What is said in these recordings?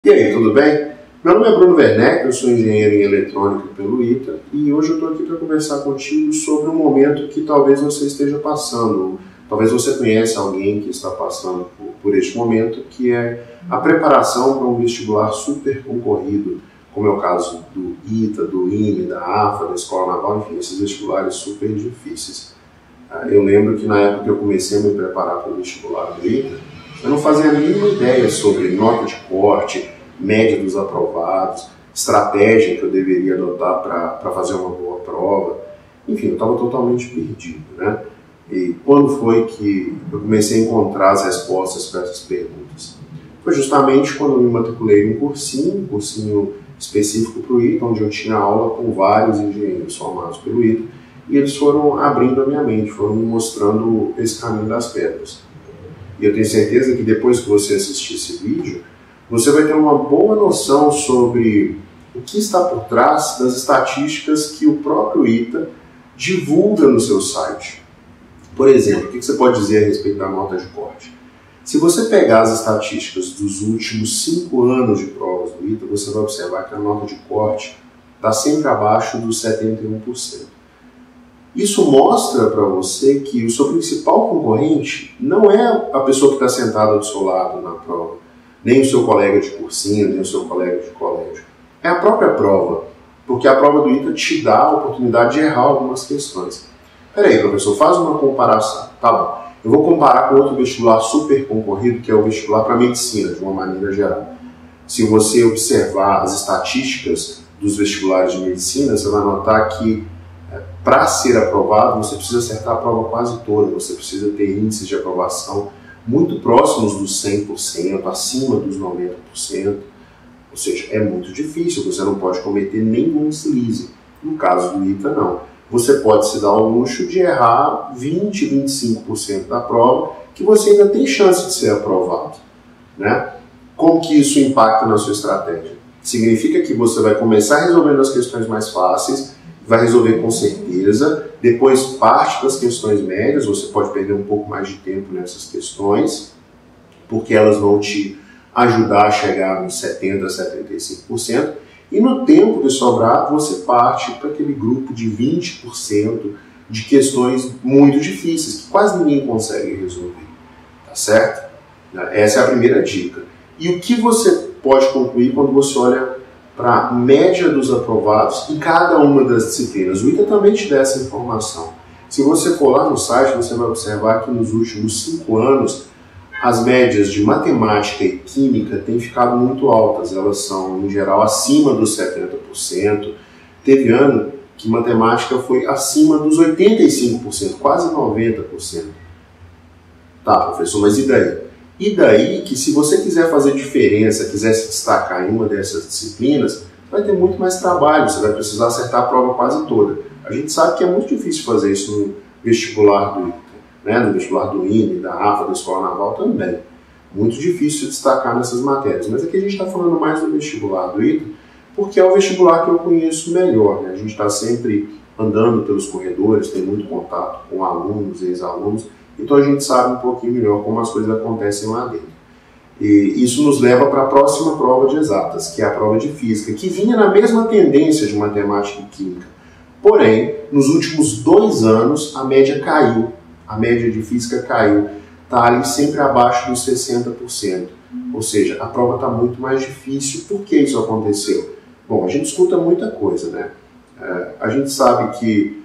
E aí, tudo bem? Meu nome é Bruno Werneck, eu sou engenheiro em eletrônica pelo ITA e hoje eu estou aqui para conversar contigo sobre um momento que talvez você esteja passando, talvez você conheça alguém que está passando por este momento, que é a preparação para um vestibular super concorrido, como é o caso do ITA, do IME, da AFA, da Escola Naval, enfim, esses vestibulares super difíceis. Eu lembro que na época que eu comecei a me preparar para o vestibular do ITA, eu não fazia a mínima ideia sobre nota de corte, média dos aprovados, estratégia que eu deveria adotar para fazer uma boa prova. Enfim, eu estava totalmente perdido, né? E quando foi que eu comecei a encontrar as respostas para essas perguntas? Foi justamente quando eu me matriculei num cursinho específico para o ITA, onde eu tinha aula com vários engenheiros formados pelo ITA, e eles foram abrindo a minha mente, foram me mostrando esse caminho das pedras. E eu tenho certeza que depois que você assistir esse vídeo, você vai ter uma boa noção sobre o que está por trás das estatísticas que o próprio ITA divulga no seu site. Por exemplo, o que você pode dizer a respeito da nota de corte? Se você pegar as estatísticas dos últimos 5 anos de provas do ITA, você vai observar que a nota de corte está sempre abaixo dos 71%. Isso mostra para você que o seu principal concorrente não é a pessoa que está sentada do seu lado na prova, nem o seu colega de cursinho, nem o seu colega de colégio. É a própria prova, porque a prova do ITA te dá a oportunidade de errar algumas questões. Peraí, professor, faz uma comparação. Tá bom, eu vou comparar com outro vestibular super concorrido, que é o vestibular para medicina, de uma maneira geral. Se você observar as estatísticas dos vestibulares de medicina, você vai notar que para ser aprovado, você precisa acertar a prova quase toda, você precisa ter índices de aprovação muito próximos dos 100%, acima dos 90%, ou seja, é muito difícil, você não pode cometer nenhum deslize. No caso do ITA, não. Você pode se dar ao luxo de errar 20, 25% da prova, que você ainda tem chance de ser aprovado, né? Como que isso impacta na sua estratégia? Significa que você vai começar resolvendo as questões mais fáceis, vai resolver com certeza, depois parte das questões médias, você pode perder um pouco mais de tempo nessas questões, porque elas vão te ajudar a chegar nos 70%, 75%, e no tempo que sobrar, você parte para aquele grupo de 20% de questões muito difíceis, que quase ninguém consegue resolver, tá certo? Essa é a primeira dica. E o que você pode concluir quando você olha para a média dos aprovados em cada uma das disciplinas? O ITA também te dá essa informação. Se você for lá no site, você vai observar que nos últimos 5 anos, as médias de matemática e química têm ficado muito altas. Elas são, em geral, acima dos 70%. Teve ano que matemática foi acima dos 85%, quase 90%. Tá, professor, mas e daí? E daí que, se você quiser fazer diferença, quiser se destacar em uma dessas disciplinas, vai ter muito mais trabalho, você vai precisar acertar a prova quase toda. A gente sabe que é muito difícil fazer isso no vestibular do ITA, né? No vestibular do IME, da AFA, da Escola Naval também. Muito difícil se destacar nessas matérias. Mas aqui a gente está falando mais do vestibular do ITA, porque é o vestibular que eu conheço melhor, né? A gente está sempre andando pelos corredores, tem muito contato com alunos, ex-alunos, então a gente sabe um pouquinho melhor como as coisas acontecem lá dentro. E isso nos leva para a próxima prova de exatas, que é a prova de física, que vinha na mesma tendência de matemática e química. Porém, nos últimos 2 anos, a média caiu, a média de física caiu, está ali sempre abaixo dos 60%. Ou seja, a prova está muito mais difícil. Por que isso aconteceu? Bom, a gente escuta muita coisa, né? A gente sabe que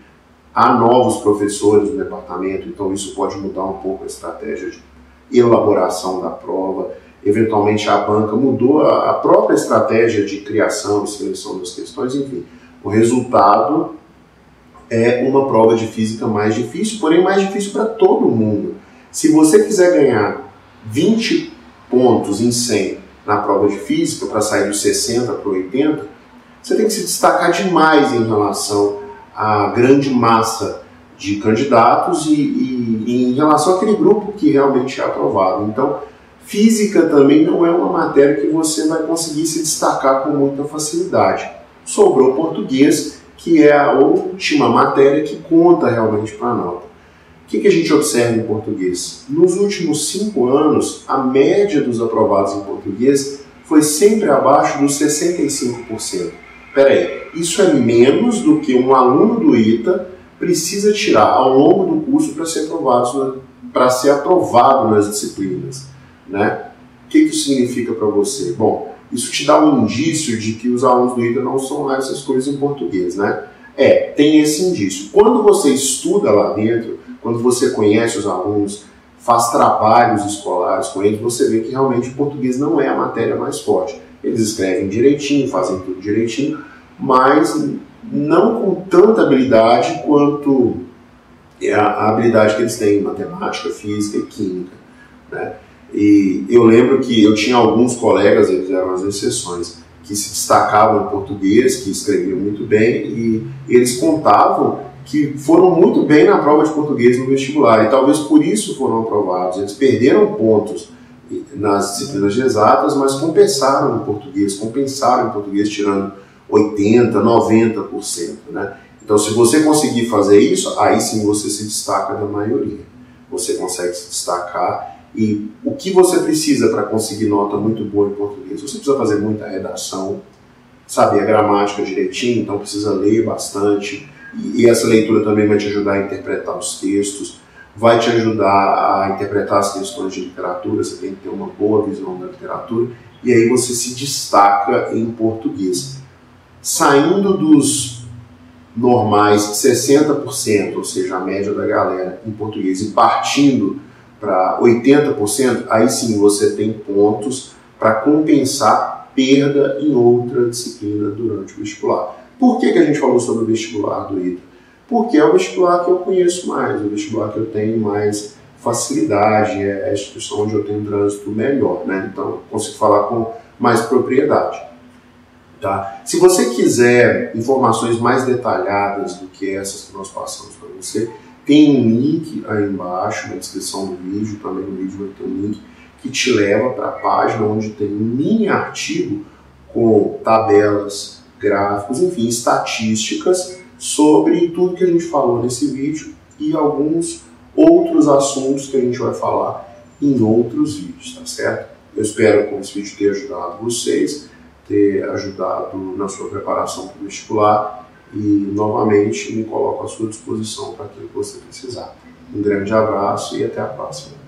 há novos professores no departamento, então isso pode mudar um pouco a estratégia de elaboração da prova. Eventualmente a banca mudou a própria estratégia de criação e seleção das questões, enfim. O resultado é uma prova de física mais difícil, porém mais difícil para todo mundo. Se você quiser ganhar 20 pontos em 100 na prova de física, para sair dos 60 para 80, você tem que se destacar demais em relação à grande massa de candidatos e em relação àquele grupo que realmente é aprovado. Então, física também não é uma matéria que você vai conseguir se destacar com muita facilidade. Sobrou português, que é a última matéria que conta realmente para a nota. O que a gente observa em português? Nos últimos 5 anos, a média dos aprovados em português foi foi sempre abaixo dos 65%. Espera aí, isso é menos do que um aluno do ITA precisa tirar ao longo do curso para ser aprovado nas disciplinas, né? O que isso significa para você? Bom, isso te dá um indício de que os alunos do ITA não são lá essas coisas em português, né? Tem esse indício. Quando você estuda lá dentro, quando você conhece os alunos, faz trabalhos escolares com eles, você vê que realmente o português não é a matéria mais forte. Eles escrevem direitinho, fazem tudo direitinho, mas não com tanta habilidade quanto a habilidade que eles têm em matemática, física e química, né? E eu lembro que eu tinha alguns colegas, eles eram as exceções, que se destacavam em português, que escreviam muito bem, e eles contavam que foram muito bem na prova de português no vestibular, e talvez por isso foram aprovados. Eles perderam pontos nas disciplinas de exatas, mas compensaram em português, tirando 80%, 90%, né? Então, se você conseguir fazer isso, aí sim você se destaca da maioria. Você consegue se destacar. E o que você precisa para conseguir nota muito boa em português? Você precisa fazer muita redação, saber a gramática direitinho, então precisa ler bastante. E essa leitura também vai te ajudar a interpretar os textos, vai te ajudar a interpretar as questões de literatura, você tem que ter uma boa visão da literatura, e aí você se destaca em português. Saindo dos normais 60%, ou seja, a média da galera em português, e partindo para 80%, aí sim você tem pontos para compensar perda em outra disciplina durante o vestibular. Por que a gente falou sobre o vestibular do ITA? Porque é o vestibular que eu conheço mais, o vestibular que eu tenho mais facilidade, é a instituição onde eu tenho um trânsito melhor, né? Então eu consigo falar com mais propriedade. Tá? Se você quiser informações mais detalhadas do que essas que nós passamos para você, tem um link aí embaixo na descrição do vídeo, também no vídeo vai ter um link que te leva para a página onde tem um mini artigo com tabelas, gráficos, enfim, estatísticas sobre tudo que a gente falou nesse vídeo e alguns outros assuntos que a gente vai falar em outros vídeos, tá certo? Eu espero que esse vídeo tenha ajudado vocês, ter ajudado na sua preparação para o vestibular e, novamente, me coloco à sua disposição para aquilo que você precisar. Um grande abraço e até a próxima.